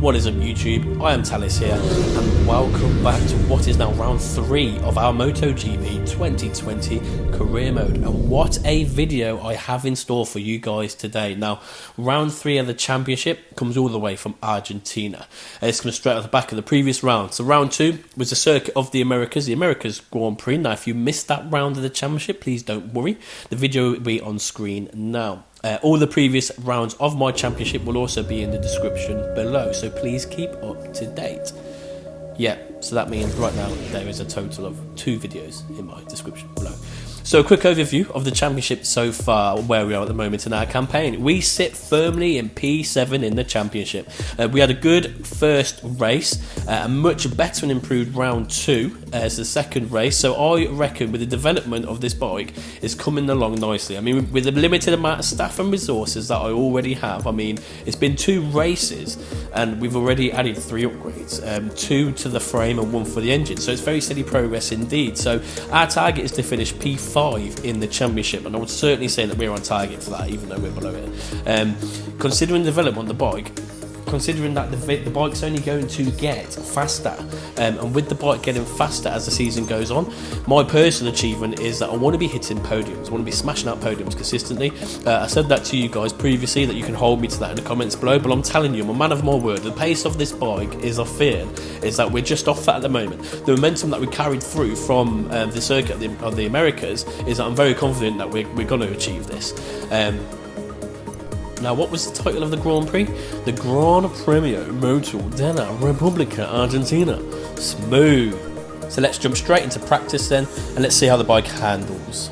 What is up YouTube, I am Talis here and welcome back to what is now round 3 of our MotoGP 2020 career mode, and what a video I have in store for you guys today. Now round 3 of the championship comes all the way from Argentina. It's going to straight off the back of the previous round. So round 2 was the circuit of the Americas Grand Prix. Now if you missed that round of the championship, please don't worry, the video will be on screen now. All the previous rounds of my championship will also be in the description below, so please keep up to date. Yeah, so that means right now there is a total of 2 videos in my description below. So a quick overview of the championship so far, where we are at the moment in our campaign. We sit firmly in P7 in the championship. We had a good first race, a much better and improved round 2 as the second race. So I reckon with the development of this bike is coming along nicely. I mean, with the limited amount of staff and resources that I already have, I mean, it's been 2 races and we've already added 3 upgrades, 2 to the frame and 1 for the engine. So it's very steady progress indeed. So our target is to finish P5 in the championship, and I would certainly say that we're on target for that, even though we're below it. Considering the development on the bike, considering that the bike's only going to get faster, and with the bike getting faster as the season goes on, my personal achievement is that I want to be hitting podiums. I want to be smashing out podiums consistently. I said that to you guys previously, that you can hold me to that in the comments below, but I'm telling you, I'm a man of my word. The pace of this bike is, I fear, is that we're just off that at the moment. The momentum that we carried through from the circuit of the Americas is that I'm very confident that we're going to achieve this. Now, what was the title of the Grand Prix? The Gran Premio Moto della Repubblica Argentina. Smooth. So let's jump straight into practice then, and let's see how the bike handles.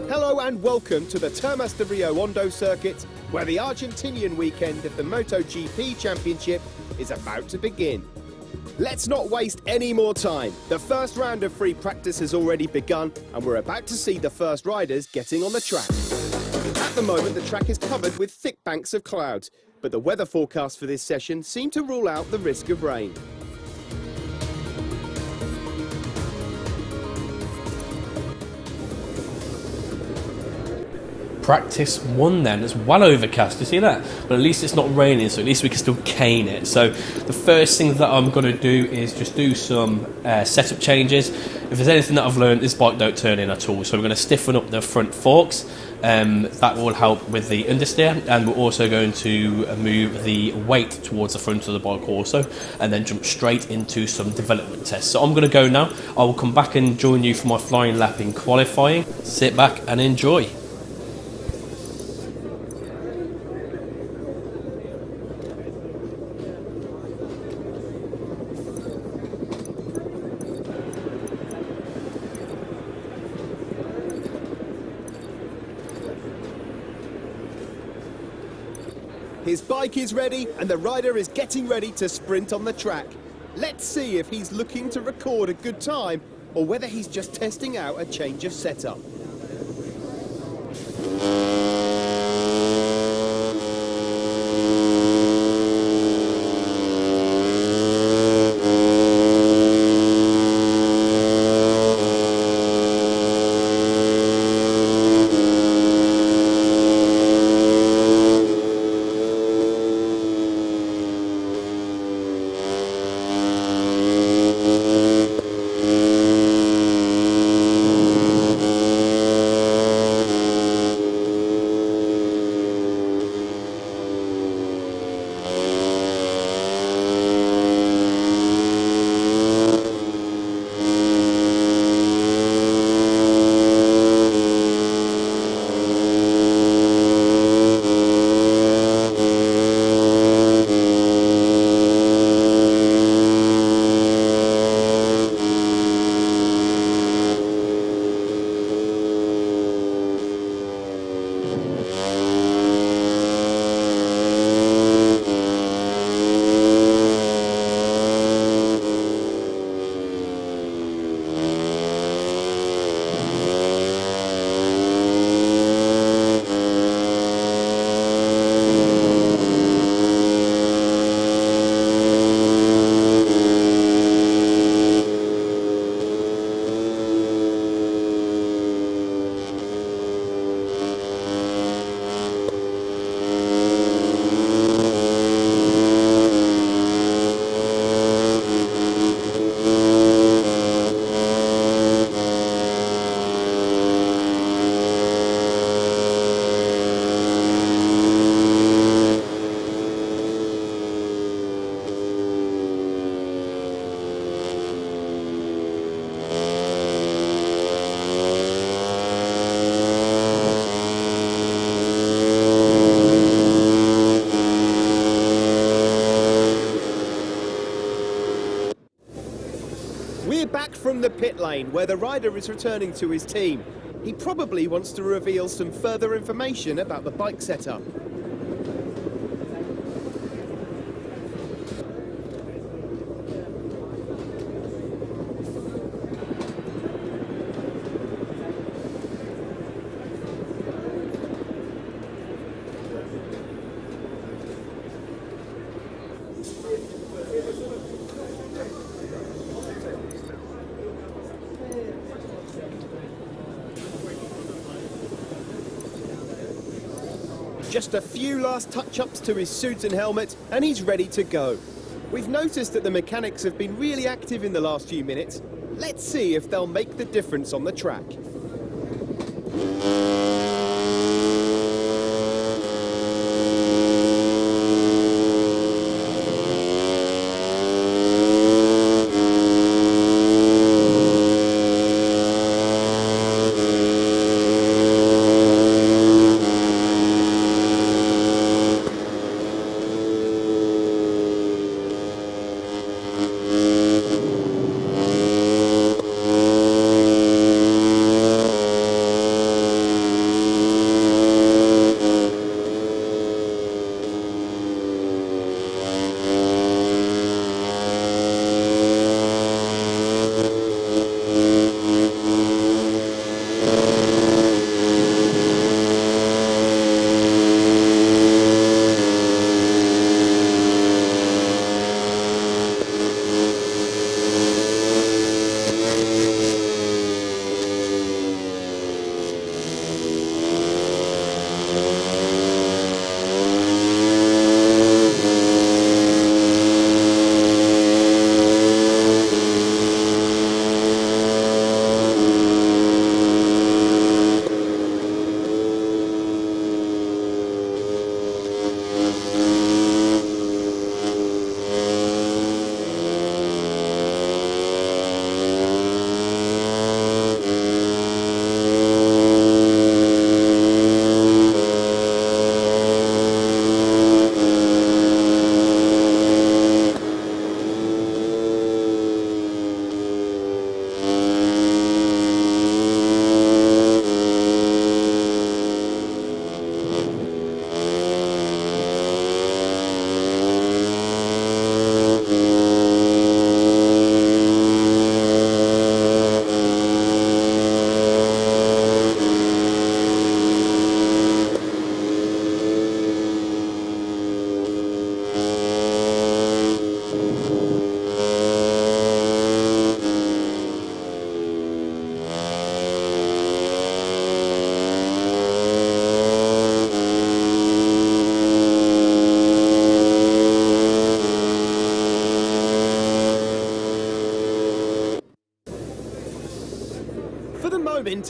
Hello and welcome to the Termas de Rio Hondo circuit, where the Argentinian weekend of the MotoGP Championship is about to begin. Let's not waste any more time. The first round of free practice has already begun, and we're about to see the first riders getting on the track. At the moment, the track is covered with thick banks of clouds, but the weather forecast for this session seem to rule out the risk of rain. Practice 1 then, it's well overcast, you see that? But at least it's not raining, so at least we can still cane it. So the first thing that I'm going to do is just do some setup changes. If there's anything that I've learned, this bike don't turn in at all, so we're going to stiffen up the front forks. That will help with the understeer, and we're also going to move the weight towards the front of the bike also, and then jump straight into some development tests. So I'm going to go now. I will come back and join you for my flying lap in qualifying. Sit back and enjoy. His bike is ready and the rider is getting ready to sprint on the track. Let's see if he's looking to record a good time or whether he's just testing out a change of setup. the pit lane where the rider is returning to his team. He probably wants to reveal some further information about the bike setup. Just a few last touch-ups to his suit and helmet, and he's ready to go. We've noticed that the mechanics have been really active in the last few minutes. Let's see if they'll make the difference on the track.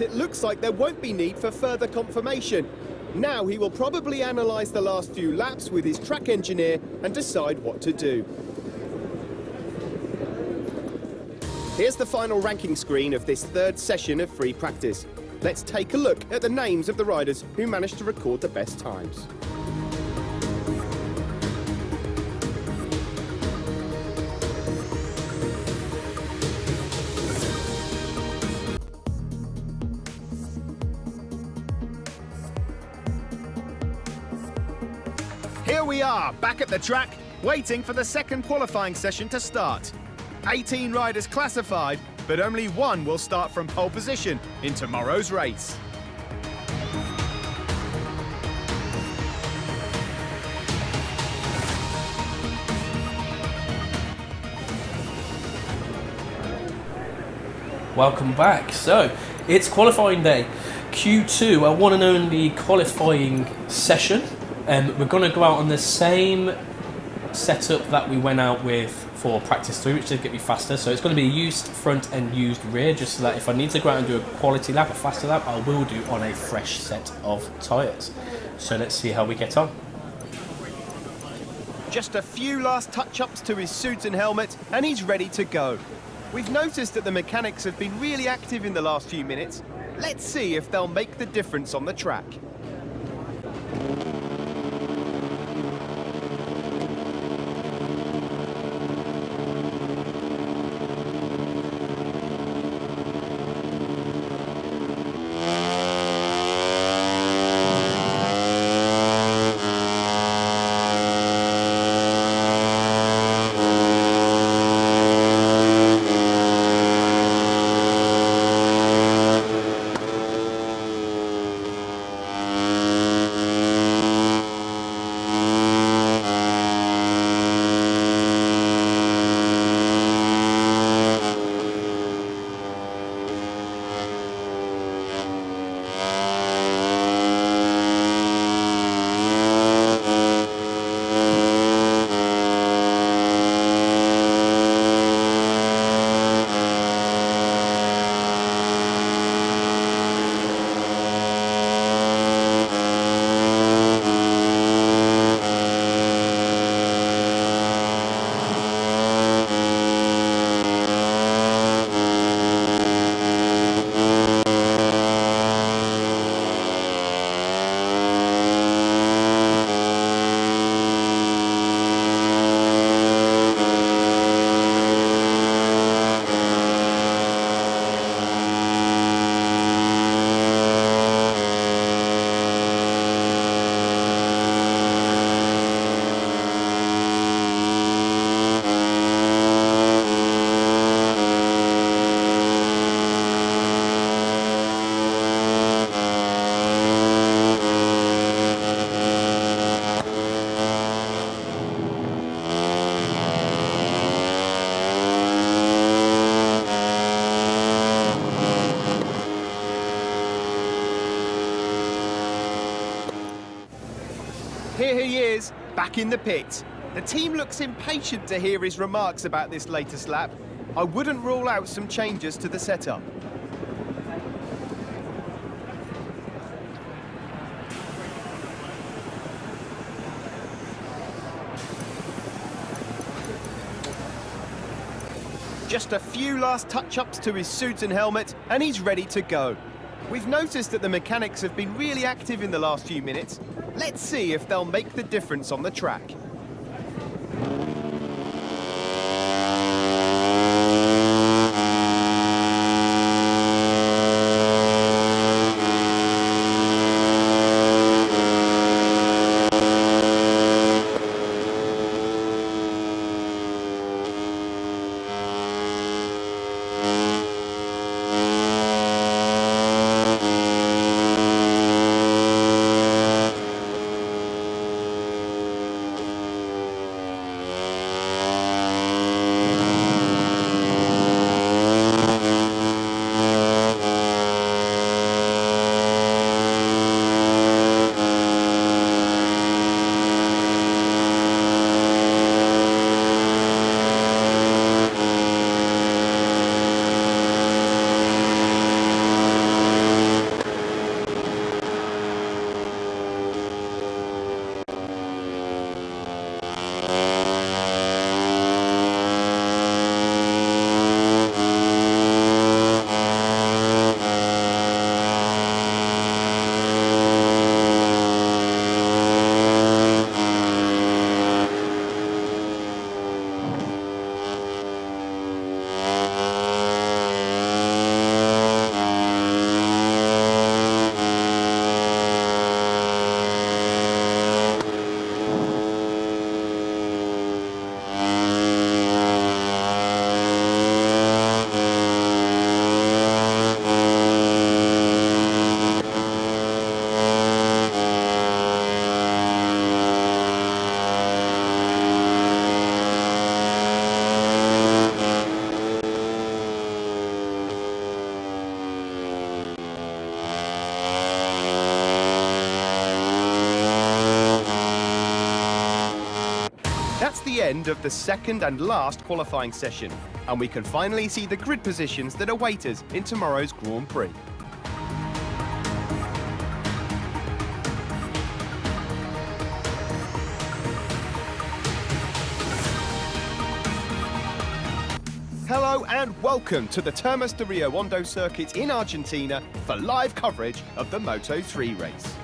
It looks like there won't be need for further confirmation. Now he will probably analyse the last few laps with his track engineer and decide what to do. Here's the final ranking screen of this third session of free practice. Let's take a look at the names of the riders who managed to record the best times. Here we are, back at the track, waiting for the second qualifying session to start. 18 riders classified, but only one will start from pole position in tomorrow's race. Welcome back. So, it's qualifying day. Q2, a one and only qualifying session. We're going to go out on the same setup that we went out with for practice 3, which did get me faster. So it's going to be a used front and used rear, just so that if I need to go out and do a quality lap, a faster lap, I will do on a fresh set of tyres. So let's see how we get on. Just a few last touch-ups to his suit and helmet, and he's ready to go. We've noticed that the mechanics have been really active in the last few minutes. Let's see if they'll make the difference on the track. Here he is, back in the pit. The team looks impatient to hear his remarks about this latest lap. I wouldn't rule out some changes to the setup. Just a few last touch-ups to his suit and helmet, and he's ready to go. We've noticed that the mechanics have been really active in the last few minutes. Let's see if they'll make the difference on the track. That's the end of the second and last qualifying session, and we can finally see the grid positions that await us in tomorrow's Grand Prix. Hello and welcome to the Termas de Rio Hondo circuit in Argentina for live coverage of the Moto3 race.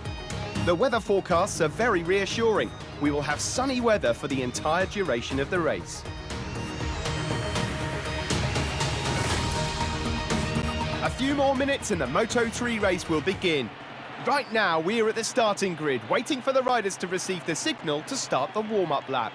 The weather forecasts are very reassuring. We will have sunny weather for the entire duration of the race. A few more minutes and the Moto3 race will begin. Right now, we are at the starting grid, waiting for the riders to receive the signal to start the warm-up lap.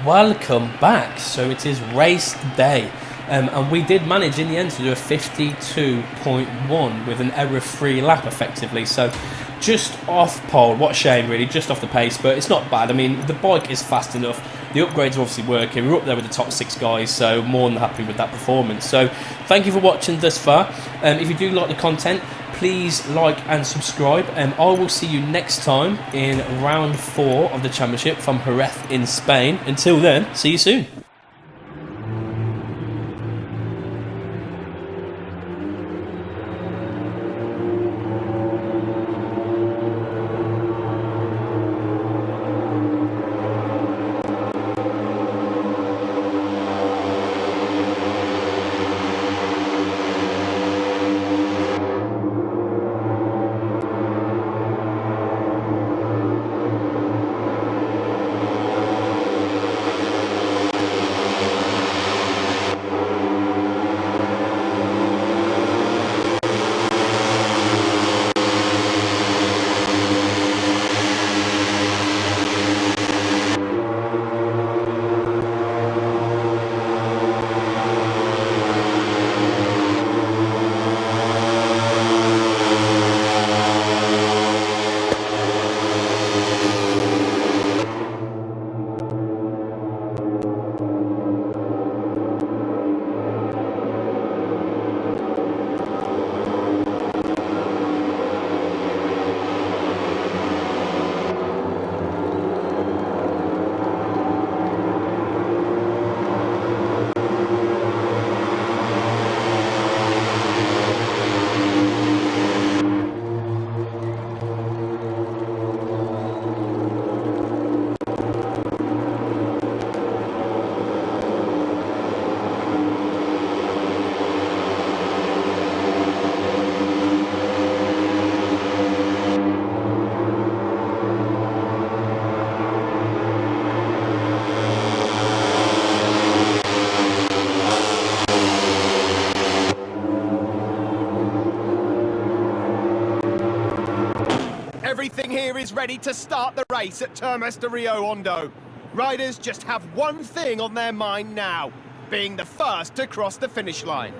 Welcome back. So it is race day, and we did manage in the end to do a 52.1 with an error-free lap effectively, so just off pole. What a shame really, just off the pace, but it's not bad. I mean, the bike is fast enough, the upgrades are obviously working, we're up there with the top 6 guys, so more than happy with that performance. So thank you for watching thus far. If you do like the content, please like and subscribe, and I will see you next time in round 4 of the championship from Jerez in Spain. Until then, see you soon. ready to start the race at Termas de Rio Hondo. Riders just have one thing on their mind now, being the first to cross the finish line.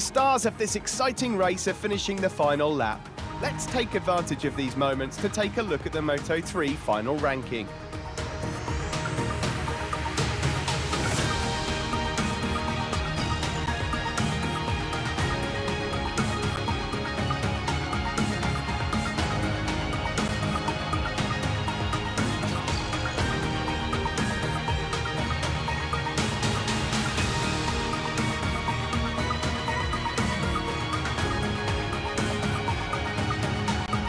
The stars of this exciting race are finishing the final lap. Let's take advantage of these moments to take a look at the Moto3 final ranking.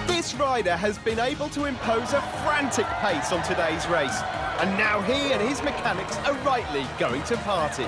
This rider has been able to impose a frantic pace on today's race, and now he and his mechanics are rightly going to party.